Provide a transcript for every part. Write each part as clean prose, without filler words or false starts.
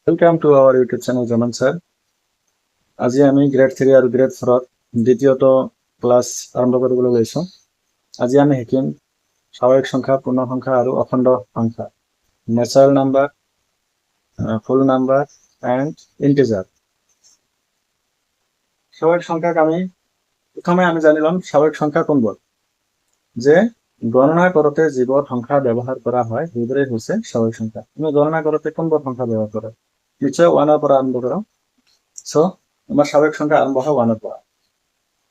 Welcome to আওয়াৰ YouTube channel Zaman sir. আজি আমি grade 3 আৰু গ্ৰেড 4 দ্বিতীয়টো ক্লাছ আৰম্ভ কৰিবলৈ লৈছোঁ। আজি আমি শিকিম স্বাভাৱিক সংখ্যা, পূৰ্ণ সংখ্যা আৰু অখণ্ড সংখ্যা, natural number, full number and integer. স্বাভাৱিক সংখ্যাক প্ৰথমে আমি জানি ল'ম স্বাভাৱিক সংখ্যা কোনবোৰ। যে গণনা কৰোঁতে যিবোৰ সংখ্যা ব্যৱহাৰ কৰা হয় সেইবোৰেই হৈছে স্বাভাৱিক সংখ্যা। আমি গণনা কৰোঁতে কোনবোৰ সংখ্যা ব্যৱহাৰ কৰোঁ? নিশ্চয় 1 ৰ পৰা আৰম্ভ কৰোঁ। সো আমাৰ স্বাভাবিক সংখ্যা আৰম্ভ হয় 1 ৰ পৰা।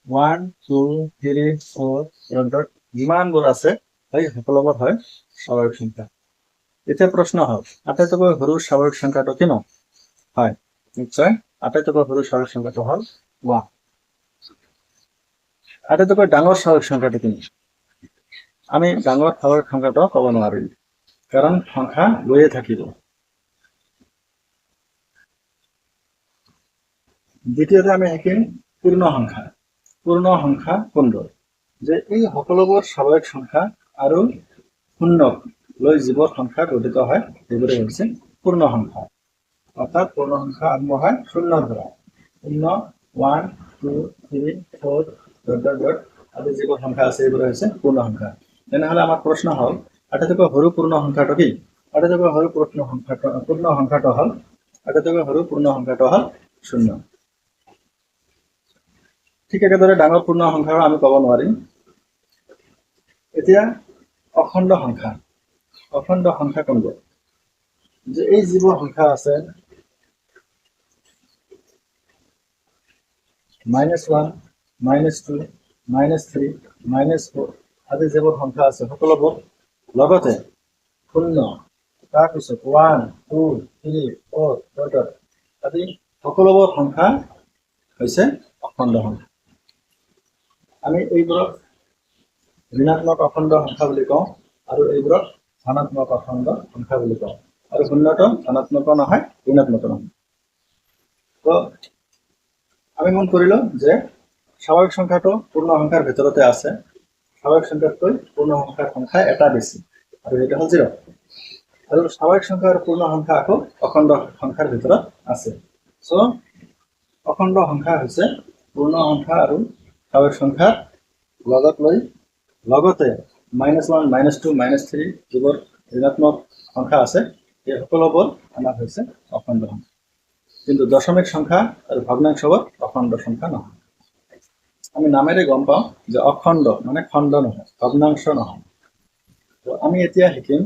1 2 3 4 যিমানবোৰ আছে সেই সকলোবোৰ হয় স্বাভাৱিক সংখ্যা। এতিয়া প্ৰশ্ন হ'ল আটাইতকৈ সৰু স্বাভাৱিক সংখ্যাটো কিমান? হয়, নিশ্চয় আটাইতকৈ সৰু স্বাভাৱিক সংখ্যাটো হ'ল 1। আটাইতকৈ ডাঙৰ স্বাভাৱিক সংখ্যাটো কিমান? আমি ডাঙৰ স্বাভাৱিক সংখ্যাটো ক'ব নোৱাৰিম, কাৰণ সংখ্যা গৈয়ে থাকিব। দ্বিতীয়তে আমি শিকিম পূৰ্ণ সংখ্যা। পূৰ্ণ সংখ্যা কোনবোৰ? যে এই সকলোবোৰ স্বাভাৱিক সংখ্যা আৰু শূন্যক লৈ যিবোৰ সংখ্যা গঠিত হয় সেইবোৰেই হৈছে পূৰ্ণ সংখ্যা। অৰ্থাৎ পূৰ্ণ সংখ্যা আৰম্ভ হয় 0 ৰ পৰা। 0 1 2 3 4 আদি যিবোৰ সংখ্যা আছে সেইবোৰ হৈছে পূৰ্ণ সংখ্যা। তেনেহ'লে আমাৰ প্ৰশ্ন হ'ল আটাইতকৈ সৰু পূৰ্ণ সংখ্যাটো কি? আটাইতকৈ সৰু পূৰ্ণ সংখ্যাটো হ'ল 0। ঠিক একেদৰে ডাঙৰ পূৰ্ণ সংখ্যাও আমি ক'ব নোৱাৰিম। এতিয়া অখণ্ড সংখ্যা। অখণ্ড সংখ্যা কোনবোৰ? যে এই যিবোৰ সংখ্যা আছে -1 -2 -3 -4 আদি যিবোৰ সংখ্যা আছে সকলোবোৰ লগতে 0 তাৰপিছত 1 2 3 4 আদি সকলোবোৰ সংখ্যা হৈছে অখণ্ড সংখ্যা। আমি এইবোৰক ঋণাত্মক অখণ্ড সংখ্যা বুলি কওঁ আৰু এইবোৰক ধনাত্মক অখণ্ড সংখ্যা বুলি কওঁ। আৰু শূন্যটো ধনাত্মক নহয়, ঋণাত্মক নহয়। তো আমি মন কৰিলোঁ যে স্বাভাৱিক সংখ্যাটো পূৰ্ণ সংখ্যাৰ ভিতৰতে আছে। স্বাভাৱিক সংখ্যাতকৈ পূৰ্ণ সংখ্যাৰ সংখ্যা এটা বেছি, আৰু সেইটো হ'ল 0। আৰু স্বাভাৱিক সংখ্যা আৰু পূৰ্ণ সংখ্যা আকৌ অখণ্ড সংখ্যাৰ ভিতৰত আছে। চ' অখণ্ড সংখ্যা হৈছে পূৰ্ণ সংখ্যা আৰু স্বাভাৱিক সংখ্যাৰ লগতে -1 -2 -3 যিবোৰ ঋণাত্মক সংখ্যা আছে এই সকলোবোৰ আমাৰ হৈছে অখণ্ড সংখ্যা। কিন্তু দশমিক সংখ্যা আৰু ভগ্নাংশবোৰ অখণ্ড সংখ্যা নহয়। আমি নামেৰে গম পাওঁ যে অখণ্ড মানে খণ্ড নহয়, ভগ্নাংশ নহয়। তো আমি এতিয়া শিকিম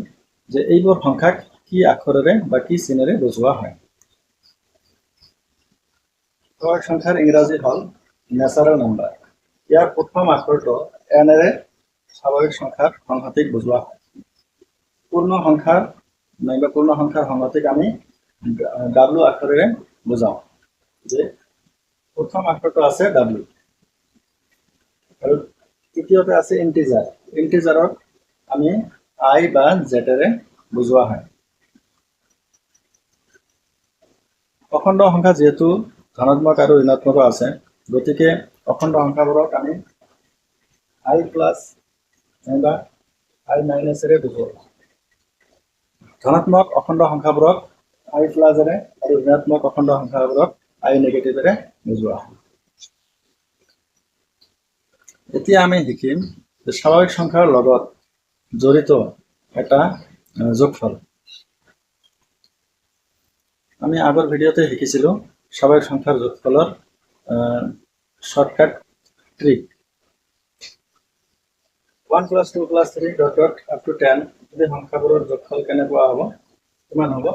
যে এইবোৰ সংখ্যাক কি আখৰেৰে বা কি চিনেৰে বুজোৱা হয়। স্বাভাৱিক সংখ্যাৰ ইংৰাজী হ'ল নেচাৰেল নাম্বাৰ। ইয়াৰ প্ৰথম আখৰটো এনেৰে স্বাভাৱিক সংখ্যাৰ সংহতিক বুজোৱা হয়। পূৰ্ণ সংখ্যাৰ সংহতিক আমি ডাব্লিউ আখৰেৰে বুজাওঁ। যে প্ৰথম আখৰটো আছে ডাব্লিউ, আৰু তৃতীয়তে আছে ইন্টিজাৰ। ইন্টিজাৰক আমি আই বা জেডেৰে বুজোৱা হয়। অখণ্ড সংখ্যা যিহেতু ধনাত্মক আৰু ঋণাত্মক আছে, গতিকে অখণ্ড সংখ্যাবোৰক আমি আই প্লাছ বা আই মাইনাছেৰে বুজোৱা। ধনাত্মক অখণ্ড সংখ্যাবোৰক আই প্লাছেৰে আৰু ঋণাত্মক অখণ্ড সংখ্যাবোৰক আই নেগেটিভেৰে বুজোৱা হয়। এতিয়া আমি শিকিম যে স্বাভাৱিক সংখ্যাৰ লগত জড়িত এটা যোগফল। আমি আগৰ ভিডিঅ'তে শিকিছিলোঁ স্বাভাৱিক সংখ্যাৰ যোগফলৰ শৰ্টকাট ট্ৰিক। 1 + 2 + 3 ... up to 10 এই সংখ্যাবোৰৰ যোগফল কেনেকুৱা হ'ব? কিমান হ'ব?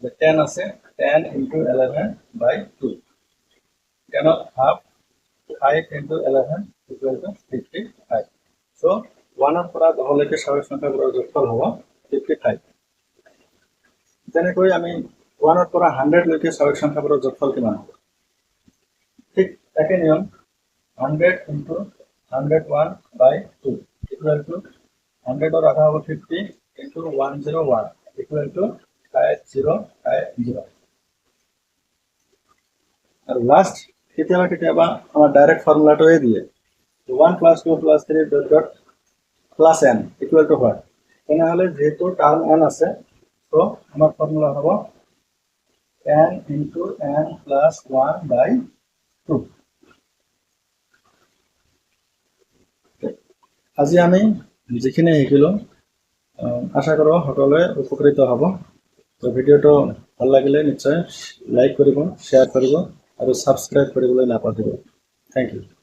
10 আছে, 10 × 11/2। 10ৰ হাফ 5 × 11 = 55। চ' 1ৰ পৰা 10লৈকে স্বাভাৱিক সংখ্যাবোৰৰ যোগফল হ'ব 55। তেনেকৈ আমি 1ৰ পৰা 100লৈকে স্বাভাৱিক সংখ্যাবোৰৰ যোগফল কিমান হ'ব? ঠিক একে নিয়ম, 100 × 101/2 = 100ৰ আধা হ'ব 50 × 101 = 5050। আৰু লাষ্ট কেতিয়াবা আমাৰ ডাইৰেক্ট ফৰ্মুলাটোৱে দিয়ে 1 + 2 + 3 ... +n = what? তেনেহ'লে যেহেতু টাৰ্ম n আছে, তো আমাৰ ফৰ্মুলা হ'ব n into n plus 1 by 2 আজি আমি যিখিনি শিকিলো আশা কৰো সকলোৱে উপকৃত হ'ব তো ভিডিঅ'টো ভাল লাগিলে নিশ্চয় লাইক কৰিব শ্বেয়াৰ কৰিব আৰু সাবস্ক্ৰাইব কৰিবলৈ নাপাহৰিব থ্যাংক ইউ